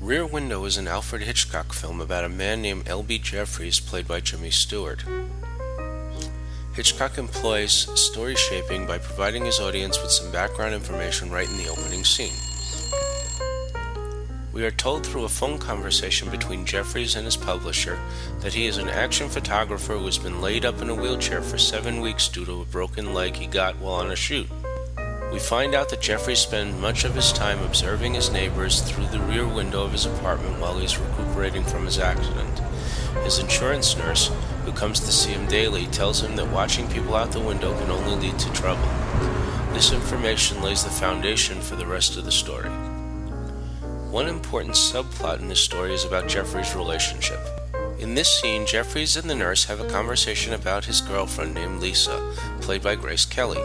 Rear Window is an Alfred Hitchcock film about a man named L.B. Jeffries, played by Jimmy Stewart. Hitchcock employs story shaping by providing his audience with some background information right in the opening scene. We are told through a phone conversation between Jeffries and his publisher that he is an action photographer who has been laid up in a wheelchair for 7 weeks due to a broken leg he got while on a shoot. We find out that Jeffries spends much of his time observing his neighbors through the rear window of his apartment while he's recuperating from his accident. His insurance nurse, who comes to see him daily, tells him that watching people out the window can only lead to trouble. This information lays the foundation for the rest of the story. One important subplot in this story is about Jeffries' relationship. In this scene, Jeffries and the nurse have a conversation about his girlfriend named Lisa, played by Grace Kelly.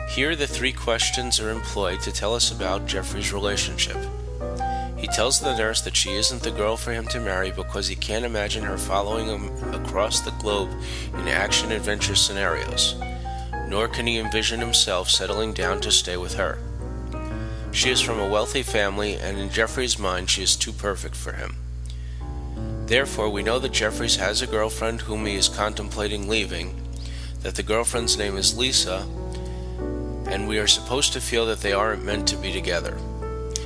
Here, the 3 questions are employed to tell us about Jeffries' relationship. He tells the nurse that she isn't the girl for him to marry because he can't imagine her following him across the globe in action-adventure scenarios, nor can he envision himself settling down to stay with her. She is from a wealthy family, and in Jeffries' mind, she is too perfect for him. Therefore, we know that Jeffries has a girlfriend whom he is contemplating leaving, that the girlfriend's name is Lisa, and we are supposed to feel that they aren't meant to be together.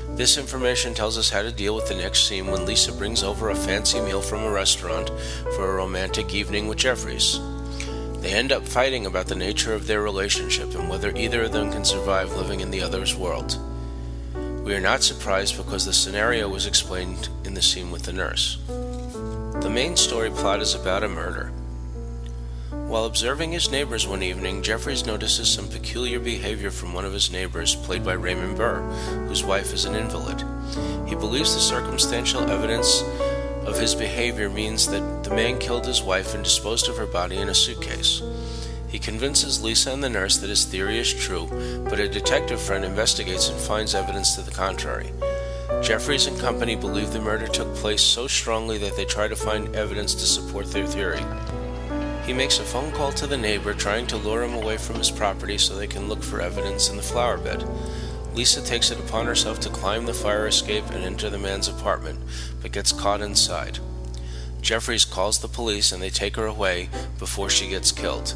This information tells us how to deal with the next scene when Lisa brings over a fancy meal from a restaurant for a romantic evening with Jeffries. They end up fighting about the nature of their relationship and whether either of them can survive living in the other's world. We are not surprised because the scenario was explained in the scene with the nurse. The main story plot is about a murder. While observing his neighbors one evening, Jeffries notices some peculiar behavior from one of his neighbors, played by Raymond Burr, whose wife is an invalid. He believes the circumstantial evidence of his behavior means that the man killed his wife and disposed of her body in a suitcase. He convinces Lisa and the nurse that his theory is true, but a detective friend investigates and finds evidence to the contrary. Jeffries and company believe the murder took place so strongly that they try to find evidence to support their theory. He makes a phone call to the neighbor, trying to lure him away from his property so they can look for evidence in the flower bed. Lisa takes it upon herself to climb the fire escape and enter the man's apartment, but gets caught inside. Jeffries calls the police and they take her away before she gets killed.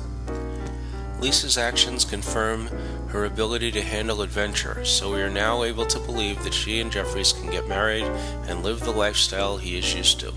Lisa's actions confirm her ability to handle adventure, so we are now able to believe that she and Jeffries can get married and live the lifestyle he is used to.